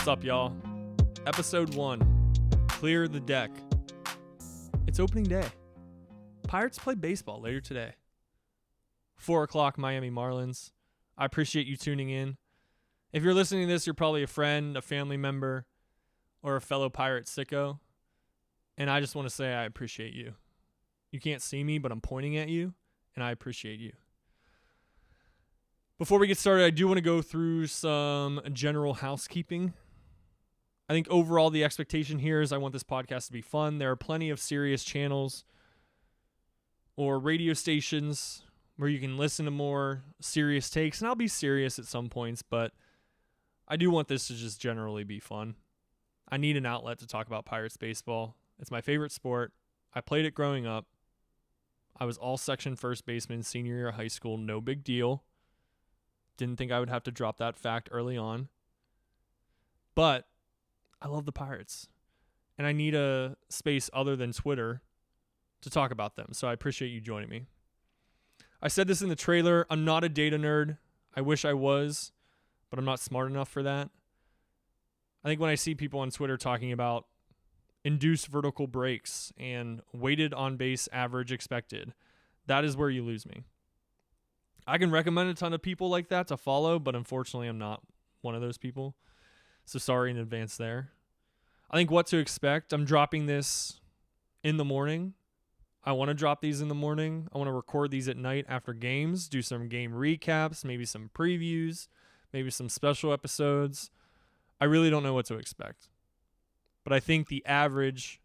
What's up, y'all? Episode 1, Clear the Deck. It's opening day. Pirates play baseball later today. 4 o'clock Miami Marlins. I appreciate you tuning in. If you're listening to this, you're probably a friend, a family member, or a fellow Pirate sicko. And I just want to say I appreciate you. You can't see me, but I'm pointing at you, and I appreciate you. Before we get started, I do want to go through some general housekeeping. I think overall the expectation here is I want this podcast to be fun. There are plenty of serious channels or radio stations where you can listen to more serious takes, and I'll be serious at some points, but I do want this to just generally be fun. I need an outlet to talk about Pirates baseball. It's my favorite sport. I played it growing up. I was all section first baseman senior year of high school. No big deal. Didn't think I would have to drop that fact early on. But I love the Pirates. And I need a space other than Twitter to talk about them. So I appreciate you joining me. I said this in the trailer. I'm not a data nerd. I wish I was, but I'm not smart enough for that. I think when I see people on Twitter talking about induced vertical breaks and weighted on base average expected, that is where you lose me. I can recommend a ton of people like that to follow, but unfortunately I'm not one of those people. So sorry in advance there. I think what to expect, I'm dropping this in the morning. I want to drop these in the morning. I want to record these at night after games, do some game recaps, maybe some previews, maybe some special episodes. I really don't know what to expect. But I think the average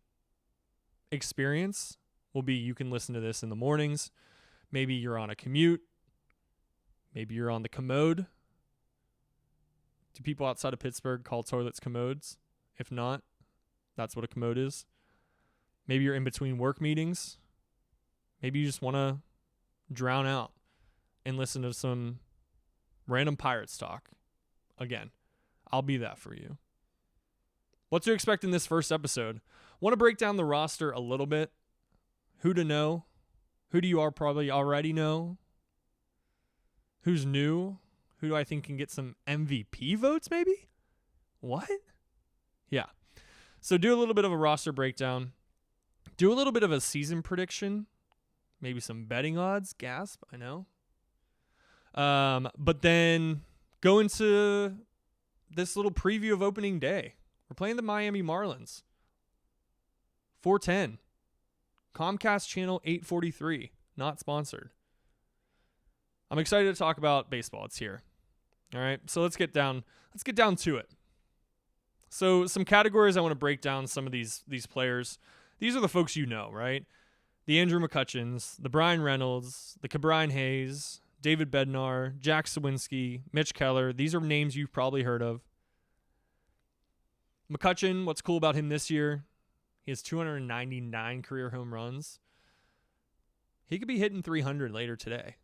experience will be you can listen to this in the mornings. Maybe you're on a commute. Maybe you're on the commode. Do people outside of Pittsburgh call toilets commodes? If not, that's what a commode is. Maybe you're in between work meetings. Maybe you just want to drown out and listen to some random Pirates talk. Again, I'll be that for you. What to expect in this first episode? Want to break down the roster a little bit. Who to know? Who do you probably already know? Who's new? Who do I think can get some MVP votes maybe? What? Yeah. So do a little bit of a roster breakdown. Do a little bit of a season prediction. Maybe some betting odds. Gasp, I know. But then go into this little preview of opening day. We're playing the Miami Marlins. 4:10. Comcast Channel 843. Not sponsored. I'm excited to talk about baseball. It's here. All right, so let's get down to it. So some categories I want to break down some of these players. These are the folks you know, right? The Andrew McCutchens, the Brian Reynolds, the Ke'Bryan Hayes, David Bednar, Jack Sawinski, Mitch Keller. These are names you've probably heard of. McCutchen, what's cool about him this year, he has 299 career home runs. He could be hitting 300 later today,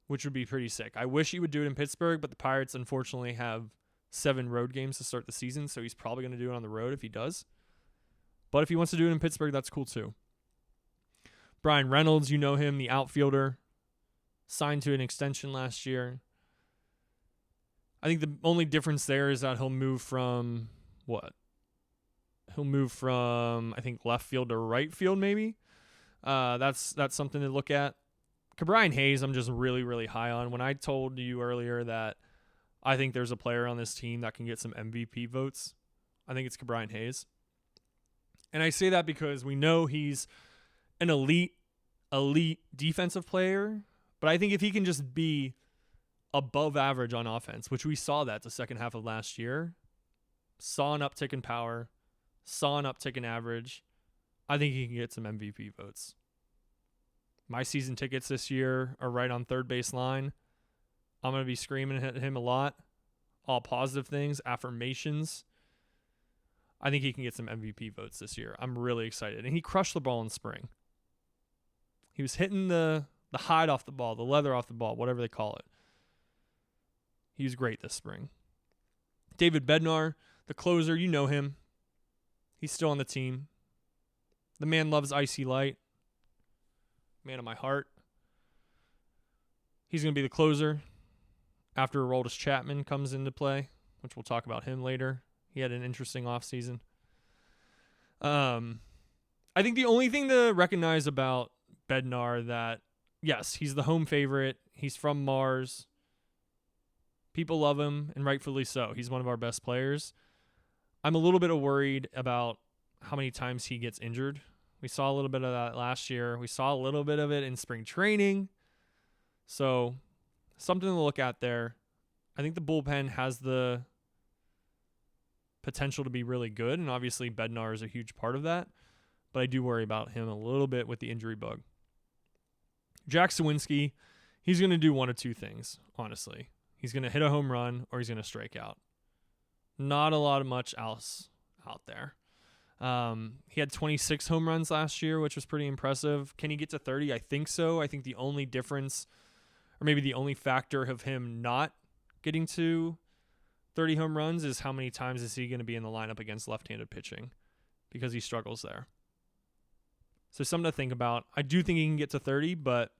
which would be pretty sick. I wish he would do it in Pittsburgh, but the Pirates unfortunately have 7 road games to start the season, so he's probably going to do it on the road if he does. But if he wants to do it in Pittsburgh, that's cool too. Brian Reynolds, you know him, the outfielder, signed to an extension last year. I think the only difference there is that he'll move from what? He'll move from, I think, left field to right field maybe. That's something to look at. Ke'Bryan Hayes, I'm just really, really high on. When I told you earlier that I think there's a player on this team that can get some MVP votes, I think it's Ke'Bryan Hayes. And I say that because we know he's an elite defensive player, but I think if he can just be above average on offense, which we saw that the second half of last year, saw an uptick in power, saw an uptick in average, I think he can get some MVP votes. My season tickets this year are right on third base line. I'm going to be screaming at him a lot. All positive things, affirmations. I think he can get some MVP votes this year. I'm really excited. And he crushed the ball in spring. He was hitting the hide off the ball, the leather off the ball, whatever they call it. He was great this spring. David Bednar, the closer, you know him. He's still on the team. The man loves icy light. Man of my heart. He's going to be the closer after Aroldis Chapman comes into play, which we'll talk about him later. He had an interesting offseason. I think the only thing to recognize about Bednar that, yes, he's the home favorite. He's from Mars. People love him, and rightfully so. He's one of our best players. I'm a little bit worried about how many times he gets injured. We saw a little bit of that last year. We saw a little bit of it in spring training. So, something to look at there. I think the bullpen has the potential to be really good, and obviously Bednar is a huge part of that. But I do worry about him a little bit with the injury bug. Jack Suwinski, he's going to do one of two things, honestly. He's going to hit a home run or he's going to strike out. Not a lot of much else out there. He had 26 home runs last year, which was pretty impressive. Can he get to 30? I think so. I think the only difference, or maybe the only factor of him not getting to 30 home runs is how many times is he going to be in the lineup against left-handed pitching, because he struggles there. So something to think about. I do think he can get to 30, but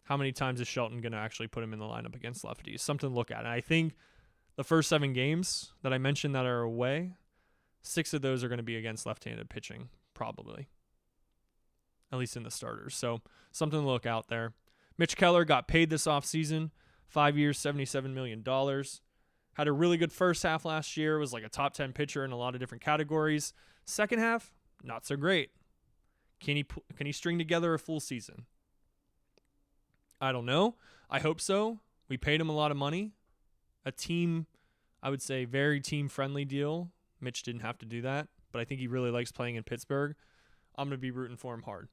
how many times is Shelton going to actually put him in the lineup against lefties? Something to look at. And I think the first 7 games that I mentioned that are away, 6 of those are going to be against left-handed pitching, probably. At least in the starters. So something to look out there. Mitch Keller got paid this offseason. 5 years, $77 million. Had a really good first half last year. Was like a top 10 pitcher in a lot of different categories. Second half, not so great. Can he string together a full season? I don't know. I hope so. We paid him a lot of money. A team, I would say, very team-friendly deal. Mitch didn't have to do that, but I think he really likes playing in Pittsburgh. I'm going to be rooting for him hard.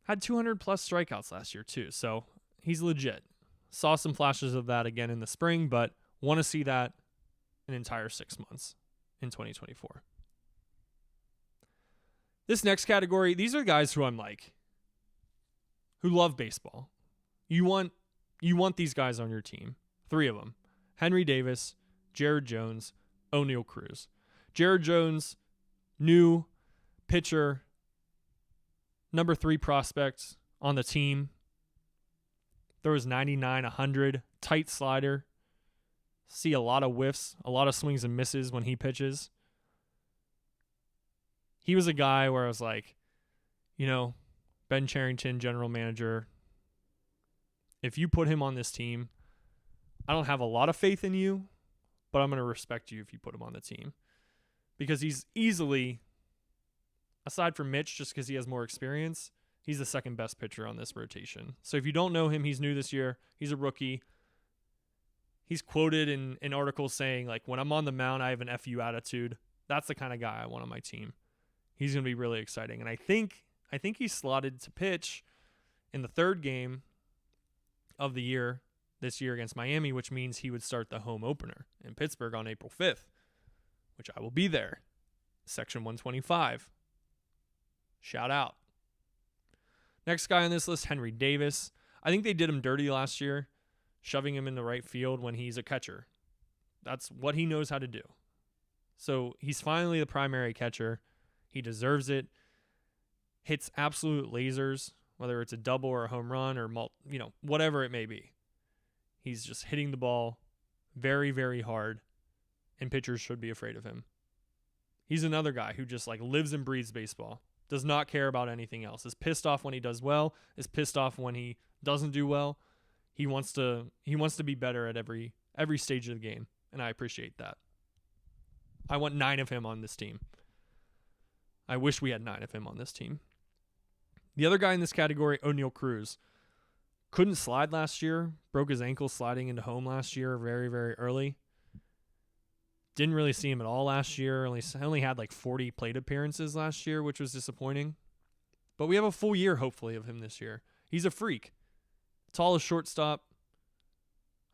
Had 200-plus strikeouts last year, too, so he's legit. Saw some flashes of that again in the spring, but want to see that an entire 6 months in 2024. This next category, these are guys who I'm like, who love baseball. You want these guys on your team. 3 of them. Henry Davis, Jared Jones, O'Neal Cruz. Jared Jones, new pitcher, number 3 prospect on the team. Throws 99, 100, tight slider. See a lot of whiffs, a lot of swings and misses when he pitches. He was a guy where I was like, Ben Cherington, general manager, if you put him on this team, I don't have a lot of faith in you, but I'm going to respect you if you put him on the team. Because he's easily, aside from Mitch, just because he has more experience, he's the second best pitcher on this rotation. So if you don't know him, he's new this year. He's a rookie. He's quoted in articles saying, like, when I'm on the mound, I have an FU attitude. That's the kind of guy I want on my team. He's going to be really exciting. And I think he's slotted to pitch in the 3rd game of the year this year against Miami, which means he would start the home opener in Pittsburgh on April 5th, which I will be there. Section 125. Shout out. Next guy on this list, Henry Davis. I think they did him dirty last year, shoving him in the right field when he's a catcher. That's what he knows how to do. So he's finally the primary catcher. He deserves it. Hits absolute lasers, whether it's a double or a home run or whatever it may be. He's just hitting the ball very, very hard, and pitchers should be afraid of him. He's another guy who just like lives and breathes baseball. Does not care about anything else. Is pissed off when he does well. Is pissed off when he doesn't do well. He wants to be better at every stage of the game, and I appreciate that. I want 9 of him on this team. I wish we had 9 of him on this team. The other guy in this category, O'Neal Cruz, couldn't slide last year. Broke his ankle sliding into home last year very, very early. Didn't really see him at all last year. Only had like 40 plate appearances last year, which was disappointing. But we have a full year, hopefully, of him this year. He's a freak. Tallest shortstop.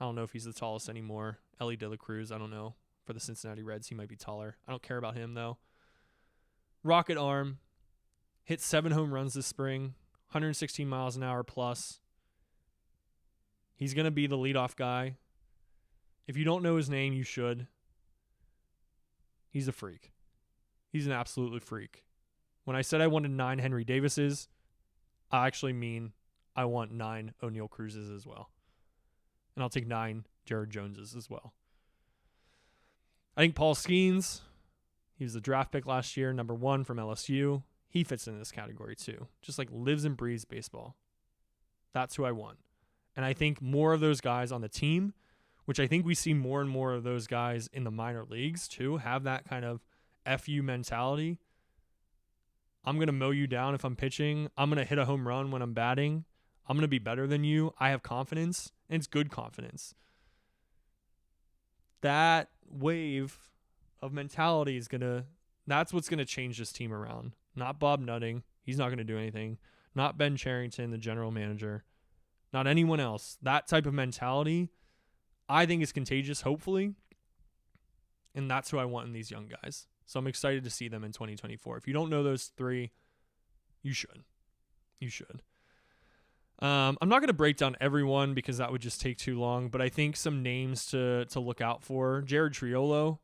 I don't know if he's the tallest anymore. Ellie De La Cruz, I don't know. For the Cincinnati Reds, he might be taller. I don't care about him, though. Rocket arm. Hit 7 home runs this spring. 116 miles an hour plus. He's going to be the leadoff guy. If you don't know his name, you should. He's a freak. He's an absolutely freak. When I said I wanted 9 Henry Davises, I actually mean I want 9 O'Neal Cruzes as well. And I'll take 9 Jared Joneses as well. I think Paul Skeens, he was the draft pick last year, number 1 from LSU. He fits in this category too. Just like lives and breathes baseball. That's who I want. And I think more of those guys on the team, which I think we see more and more of those guys in the minor leagues too, have that kind of FU mentality. I'm going to mow you down if I'm pitching. I'm going to hit a home run when I'm batting. I'm going to be better than you. I have confidence, and it's good confidence. That wave of mentality that's what's going to change this team around. Not Bob Nutting. He's not going to do anything. Not Ben Cherington, the general manager. Not anyone else. That type of mentality, I think, is contagious, hopefully. And that's who I want in these young guys. So I'm excited to see them in 2024. If you don't know those 3, you should. You should. I'm not going to break down everyone because that would just take too long, but I think some names to look out for. Jared Triolo,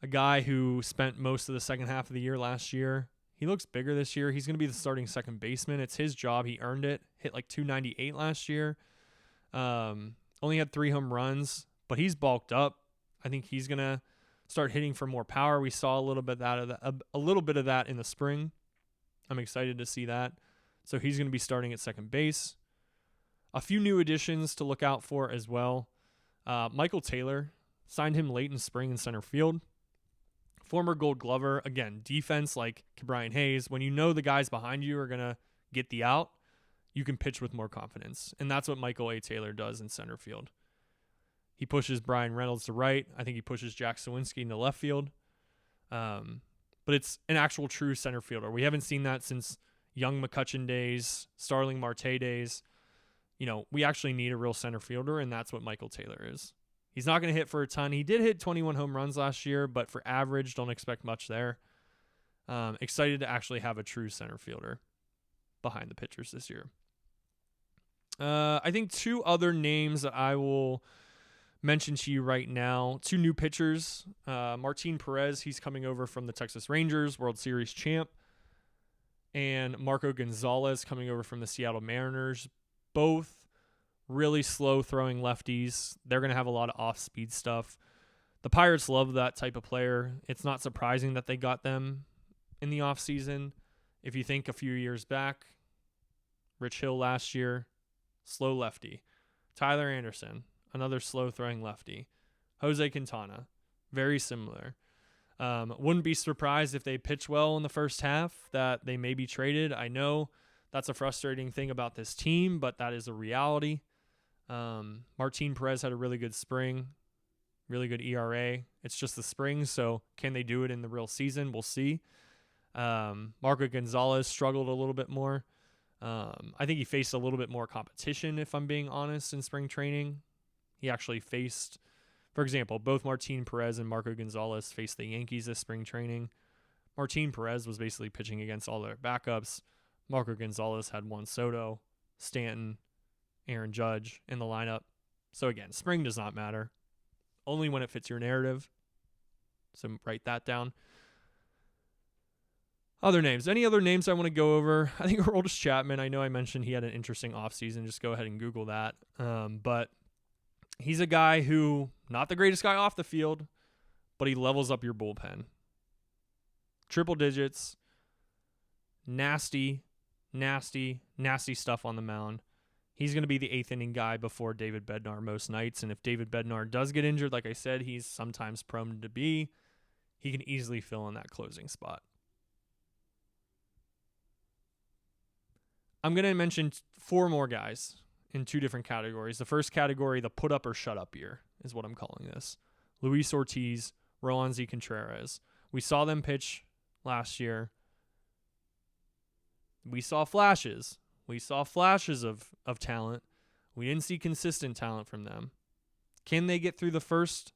a guy who spent most of the second half of the year last year. He looks bigger this year. He's going to be the starting second baseman. It's his job. He earned it. Hit like 298 last year. Only had 3 home runs, but he's bulked up. I think he's going to start hitting for more power. We saw a little bit of that in the spring. I'm excited to see that. So he's going to be starting at second base. A few new additions to look out for as well. Michael Taylor, signed him late in spring in center field. Former Gold Glover. Again, defense like Brian Hayes. When you know the guys behind you are going to get the out, you can pitch with more confidence. And that's what Michael A. Taylor does in center field. He pushes Brian Reynolds to right. I think he pushes Jack Sawinski into left field. But it's an actual true center fielder. We haven't seen that since Young McCutcheon days, Starling Marte days. We actually need a real center fielder, and that's what Michael Taylor is. He's not going to hit for a ton. He did hit 21 home runs last year, but for average, don't expect much there. Excited to actually have a true center fielder behind the pitchers this year. I think 2 other names that I will mention to you right now. 2 new pitchers. Martin Perez, he's coming over from the Texas Rangers, World Series champ. And Marco Gonzalez coming over from the Seattle Mariners. Both really slow throwing lefties. They're going to have a lot of off-speed stuff. The Pirates love that type of player. It's not surprising that they got them in the offseason. If you think a few years back, Rich Hill last year, slow lefty. Tyler Anderson, another slow throwing lefty. Jose Quintana, very similar. Wouldn't be surprised if they pitch well in the first half that they may be traded. I know that's a frustrating thing about this team, but that is a reality. Martin Perez had a really good spring, really good ERA. It's just the spring, so can they do it in the real season? We'll see. Marco Gonzalez struggled a little bit more. I think he faced a little bit more competition, if I'm being honest, in spring training. He actually faced, for example, both Martin Perez and Marco Gonzalez faced the Yankees this spring training. Martin Perez was basically pitching against all their backups. Marco Gonzalez had Juan Soto, Stanton, Aaron Judge in the lineup. So again, spring does not matter. Only when it fits your narrative. So write that down. Other names. Any other names I want to go over? I think Aroldis Chapman. I know I mentioned he had an interesting offseason. Just go ahead and Google that. But he's a guy who, not the greatest guy off the field, but he levels up your bullpen. Triple digits. Nasty stuff on the mound. He's going to be the 8th inning guy before David Bednar most nights. And if David Bednar does get injured, like I said, he's sometimes prone to be, he can easily fill in that closing spot. I'm going to mention 4 more guys in 2 different categories. The first category, the put up or shut up year, is what I'm calling this. Luis Ortiz, Roansy Contreras. We saw them pitch last year. We saw flashes. We saw flashes of talent. We didn't see consistent talent from them. Can they get through the first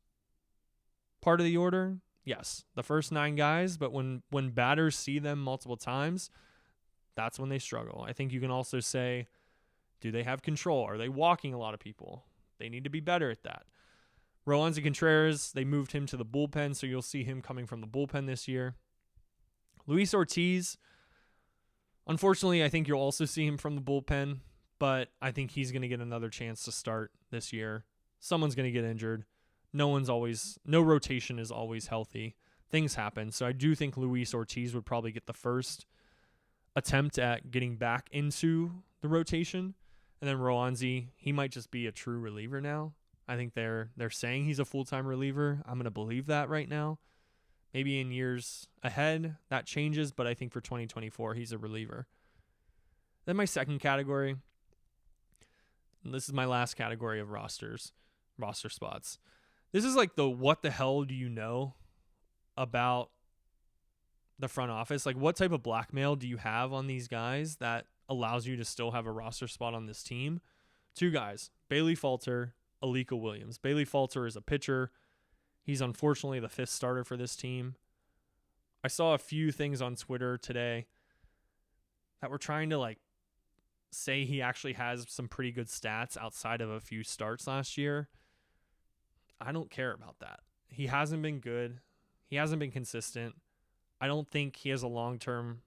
part of the order? Yes, the first 9 guys, but when batters see them multiple times, that's when they struggle. I think you can also say, do they have control? Are they walking a lot of people? They need to be better at that. Roansy Contreras, they moved him to the bullpen, so you'll see him coming from the bullpen this year. Luis Ortiz, unfortunately, I think you'll also see him from the bullpen, but I think he's going to get another chance to start this year. Someone's going to get injured. No rotation is always healthy. Things happen. So I do think Luis Ortiz would probably get the first attempt at getting back into the rotation. And then Roansy, he might just be a true reliever now. I think they're saying he's a full-time reliever. I'm going to believe that right now. Maybe in years ahead that changes, but I think for 2024 he's a reliever. Then my second category, and this is my last category of roster spots. This is like the what the hell do you know about the front office? Like, what type of blackmail do you have on these guys that allows you to still have a roster spot on this team? Two guys, Bailey Falter, Alika Williams. Bailey Falter is a pitcher. He's unfortunately the fifth starter for this team. I saw a few things on Twitter today that were trying to like say he actually has some pretty good stats outside of a few starts last year. I don't care about that. He hasn't been good. He hasn't been consistent. I don't think he has a long-term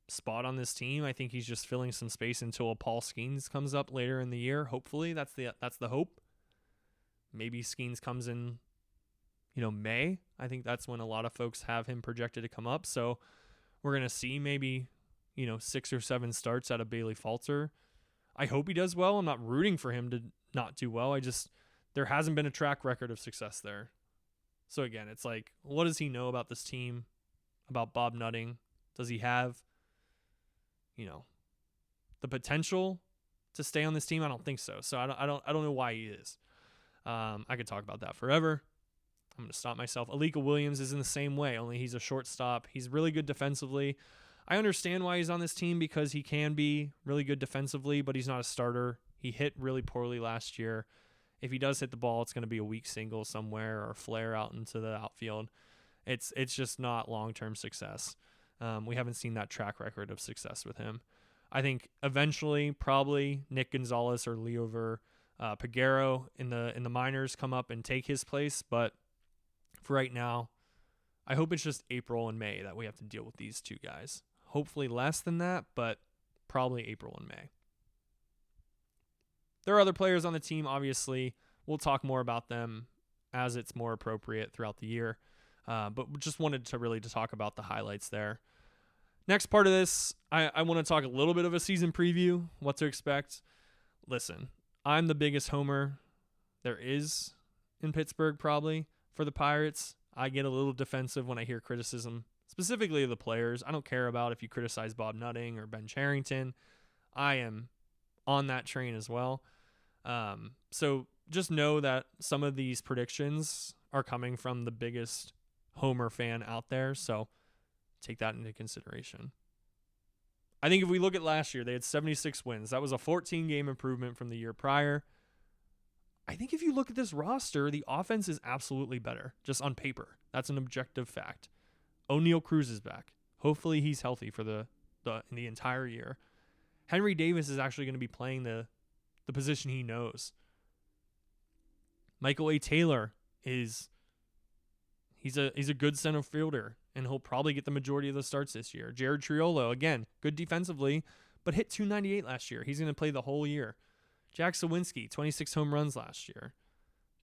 spot on this team. I think he's just filling some space until a Paul Skeens comes up later in the year. Hopefully, that's the hope. Maybe Skeens comes in, May. I think that's when a lot of folks have him projected to come up. So we're going to see maybe, 6 or 7 starts out of Bailey Falter. I hope he does well. I'm not rooting for him to not do well. There hasn't been a track record of success there. So again, it's like, what does he know about this team, about Bob Nutting? Does he have, the potential to stay on this team? I don't think so. So I don't know why he is. I could talk about that forever. I'm going to stop myself. Alika Williams is in the same way, only he's a shortstop. He's really good defensively. I understand why he's on this team because he can be really good defensively, but he's not a starter. He hit really poorly last year. If he does hit the ball, it's going to be a weak single somewhere or a flare out into the outfield. It's just not long-term success. We haven't seen that track record of success with him. I think eventually probably Nick Gonzalez or Liover Peguero in the minors come up and take his place, but for right now, I hope it's just April and May that we have to deal with these two guys. Hopefully less than that, but probably April and May. There are other players on the team, obviously. We'll talk more about them as it's more appropriate throughout the year. But just wanted to talk about the highlights there. Next part of this, I want to talk a little bit of a season preview, what to expect. Listen, I'm the biggest homer there is in Pittsburgh probably for the Pirates. I get a little defensive when I hear criticism, specifically of the players. I don't care about if you criticize Bob Nutting or Ben Cherington. I am on that train as well. So just know that some of these predictions are coming from the biggest homer fan out there. So take that into consideration. I think if we look at last year, they had 76 wins. That was a 14-game improvement from the year prior. I think if you look at this roster, the offense is absolutely better, just on paper. That's an objective fact. O'Neal Cruz is back. Hopefully he's healthy for the entire year. Henry Davis is actually going to be playing the position he knows. Michael A. Taylor he's a good center fielder, and he'll probably get the majority of the starts this year. Jared Triolo, again, good defensively, but hit .298 last year. He's going to play the whole year. Jack Sawinski, 26 home runs last year.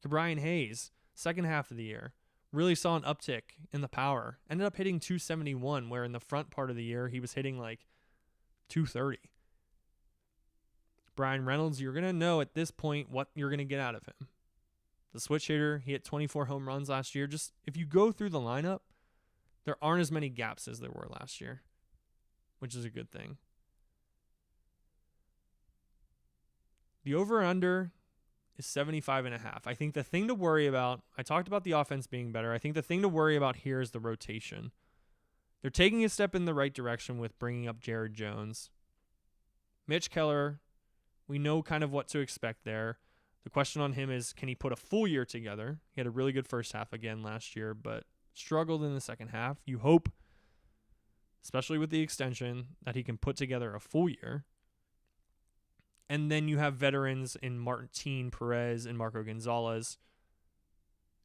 Brian Hayes, second half of the year, really saw an uptick in the power. Ended up hitting .271, where in the front part of the year, he was hitting like .230. Brian Reynolds, you're going to know at this point what you're going to get out of him. The switch hitter, he hit 24 home runs last year. Just if you go through the lineup, there aren't as many gaps as there were last year, which is a good thing. The over-under is 75.5. I think the thing to worry about, I talked about the offense being better. I think the thing to worry about here is the rotation. They're taking a step in the right direction with bringing up Jared Jones. Mitch Keller, we know kind of what to expect there. The question on him is, can he put a full year together? He had a really good first half again last year, but struggled in the second half. You hope, especially with the extension, that he can put together a full year. And then you have veterans in Martin Perez and Marco Gonzalez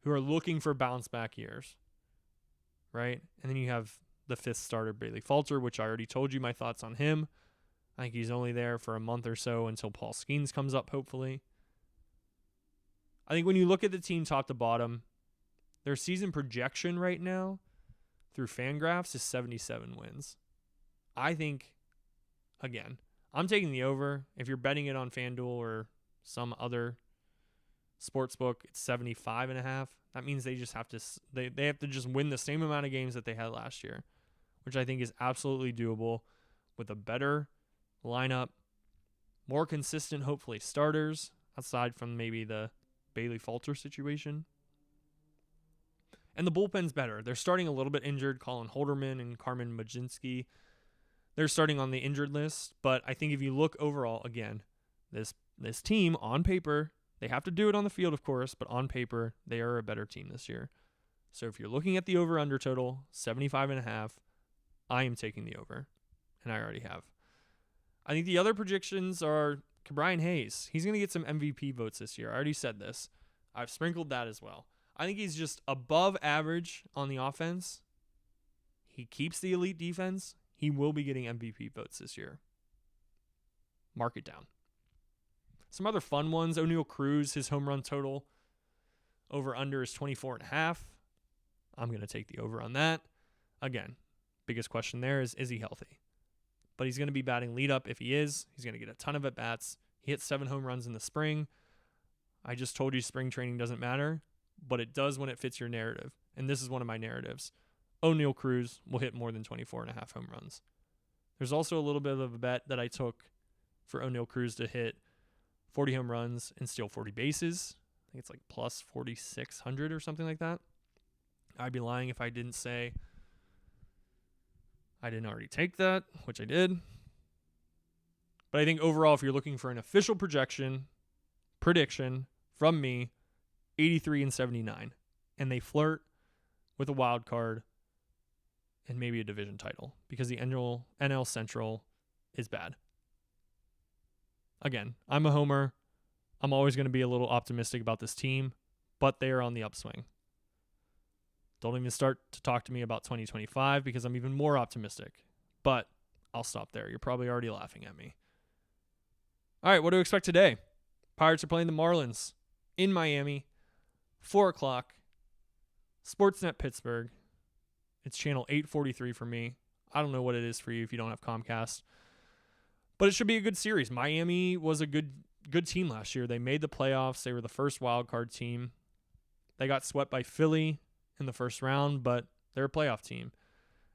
who are looking for bounce-back years, right? And then you have the fifth starter, Bailey Falter, which I already told you my thoughts on him. I think he's only there for a month or so until Paul Skeens comes up, hopefully. I think when you look at the team top to bottom, their season projection right now through Fangraphs is 77 wins. I think, again, I'm taking the over. If you're betting it on FanDuel or some other sportsbook, it's 75.5. That means they just have to they have to just win the same amount of games that they had last year, which I think is absolutely doable with a better lineup, more consistent, hopefully, starters, aside from maybe the Bailey Falter situation. And the bullpen's better. They're starting a little bit injured. Colin Holderman and Carmen Majinski, they're starting on the injured list. But I think if you look overall, again, this team on paper, they have to do it on the field, of course, but on paper, they are a better team this year. So if you're looking at the over-under total, 75.5, I am taking the over, and I already have. I think the other predictions are Ke'Bryan Hayes. He's going to get some MVP votes this year. I already said this. I've sprinkled that as well. I think he's just above average on the offense. He keeps the elite defense. He will be getting MVP votes this year. Mark it down. Some other fun ones. O'Neal Cruz, his home run total over-under is 24.5. I'm going to take the over on that. Again, biggest question there is he healthy? But he's going to be batting lead up if he is. He's going to get a ton of at-bats. He hit 7 home runs in the spring. I just told you spring training doesn't matter, but it does when it fits your narrative. And this is one of my narratives. O'Neal Cruz will hit more than 24.5 home runs. There's also a little bit of a bet that I took for O'Neal Cruz to hit 40 home runs and steal 40 bases. I think it's like plus 4,600 or something like that. I'd be lying if I didn't say I didn't already take that, which I did. But I think overall, if you're looking for an official prediction from me, 83 and 79. And they flirt with a wild card and maybe a division title because the NL Central is bad. Again, I'm a homer. I'm always going to be a little optimistic about this team, but they are on the upswing. Don't even start to talk to me about 2025 because I'm even more optimistic. But I'll stop there. You're probably already laughing at me. All right, what do we expect today? Pirates are playing the Marlins in Miami, 4 o'clock, Sportsnet Pittsburgh. It's channel 843 for me. I don't know what it is for you if you don't have Comcast. But it should be a good series. Miami was a good team last year. They made the playoffs. They were the first wild card team. They got swept by Philly in the first round, but they're a playoff team.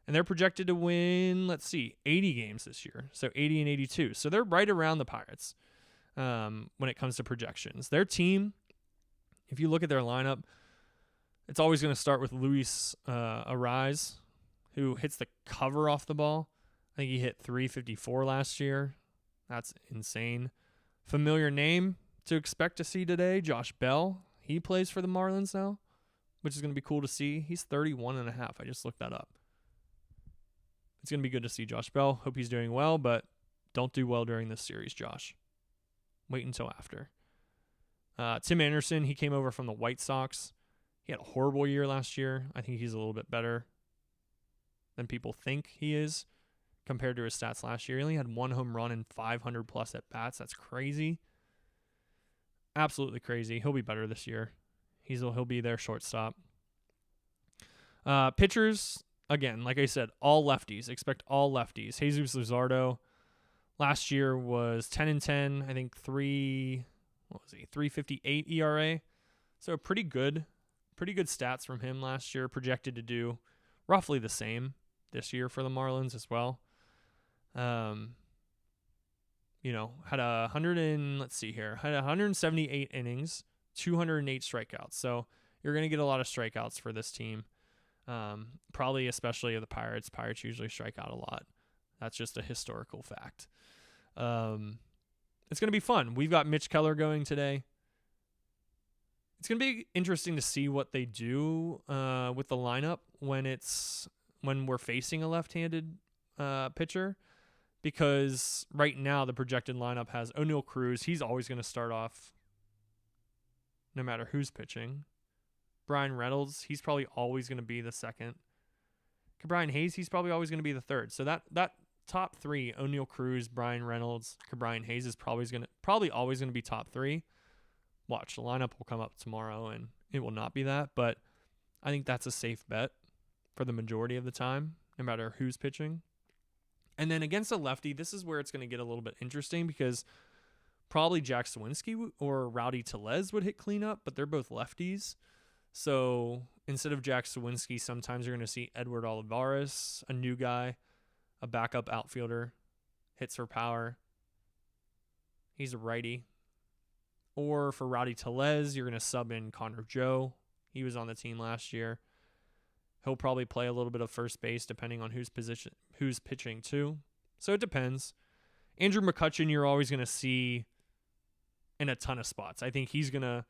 And they're projected to win, 80 games this year. So 80 and 82. So they're right around the Pirates when it comes to projections. Their team, if you look at their lineup, it's always going to start with Luis Arraez, who hits the cover off the ball. I think he hit 354 last year. That's insane. Familiar name to expect to see today, Josh Bell. He plays for the Marlins now, which is going to be cool to see. He's 31.5. I just looked that up. It's going to be good to see Josh Bell. Hope he's doing well, but don't do well during this series, Josh. Wait until after. Tim Anderson, he came over from the White Sox. He had a horrible year last year. I think he's a little bit better than people think he is compared to his stats last year. He only had 1 home run and 500 plus at bats. That's crazy. Absolutely crazy. He'll be better this year. He'll be their shortstop. Pitchers, again, like I said, all lefties. Expect all lefties. Jesus Luzardo last year was 10-10. I think 3.58 ERA. So pretty good stats from him last year. Projected to do roughly the same this year for the Marlins as well. Had 178 innings, 208 strikeouts. So you're going to get a lot of strikeouts for this team. Probably especially of the Pirates. Pirates usually strike out a lot. That's just a historical fact. It's going to be fun. We've got Mitch Keller going today. It's going to be interesting to see what they do with the lineup when we're facing a left-handed pitcher, because right now the projected lineup has O'Neal Cruz. He's always going to start off no matter who's pitching. Brian Reynolds, he's probably always going to be the second. Ke'Bryan Hayes, he's probably always going to be the third. So that top 3, O'Neal Cruz, Brian Reynolds, Brian Hayes is probably always gonna be top 3. Watch, the lineup will come up tomorrow and it will not be that, but I think that's a safe bet for the majority of the time, no matter who's pitching. And then against a lefty, this is where it's going to get a little bit interesting because probably Jack Suwinski or Rowdy Tellez would hit cleanup, but they're both lefties. So instead of Jack Suwinski, sometimes you're going to see Edward Olivares, a new guy, a backup outfielder, hits for power. He's a righty. Or for Rowdy Tellez, you're going to sub in Connor Joe. He was on the team last year. He'll probably play a little bit of first base depending on who's pitching too. So it depends. Andrew McCutchen, you're always going to see in a ton of spots. I think he's going to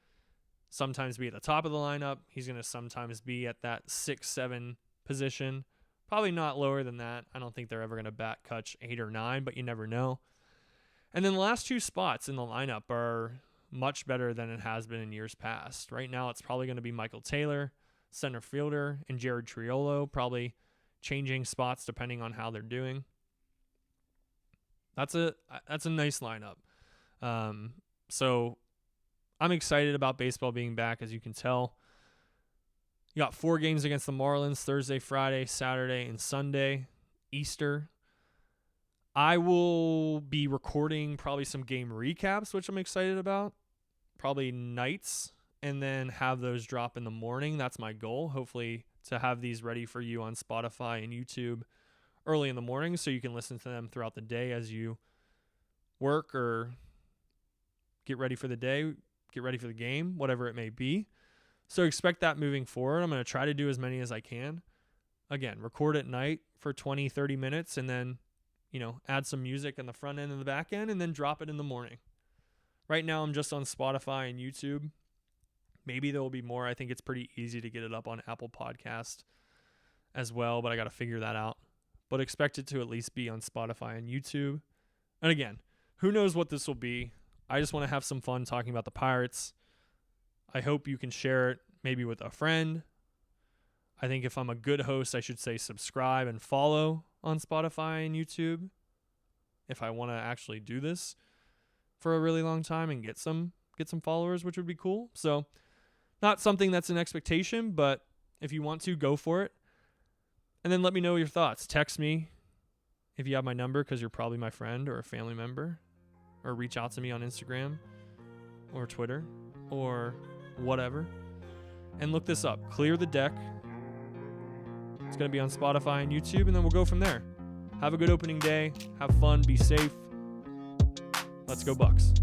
sometimes be at the top of the lineup. He's going to sometimes be at that 6-7 position. Probably not lower than that. I don't think they're ever going to bat Kutch 8 or 9, but you never know. And then the last 2 spots in the lineup are much better than it has been in years past. Right now, it's probably going to be Michael Taylor, center fielder, and Jared Triolo, probably changing spots depending on how they're doing. That's a nice lineup. So I'm excited about baseball being back, as you can tell. You got 4 games against the Marlins, Thursday, Friday, Saturday, and Sunday, Easter. I will be recording probably some game recaps, which I'm excited about. Probably nights, and then have those drop in the morning. That's my goal, hopefully, to have these ready for you on Spotify and YouTube early in the morning so you can listen to them throughout the day as you work or get ready for the day, get ready for the game, whatever it may be. So expect that moving forward. I'm going to try to do as many as I can. Again, record at night for 20, 30 minutes and then, add some music in the front end and the back end and then drop it in the morning. Right now, I'm just on Spotify and YouTube. Maybe there will be more. I think it's pretty easy to get it up on Apple Podcast as well, but I got to figure that out. But expect it to at least be on Spotify and YouTube. And again, who knows what this will be. I just want to have some fun talking about the Pirates. I hope you can share it maybe with a friend. I think if I'm a good host, I should say subscribe and follow on Spotify and YouTube if I want to actually do this for a really long time and get some followers, which would be cool. So not something that's an expectation, but if you want to, go for it. And then let me know your thoughts. Text me if you have my number because you're probably my friend or a family member, or reach out to me on Instagram or Twitter or whatever. And look this up. Clear the Deck. It's going to be on Spotify and YouTube, and then we'll go from there. Have a good opening day. Have fun. Be safe. Let's go Bucks.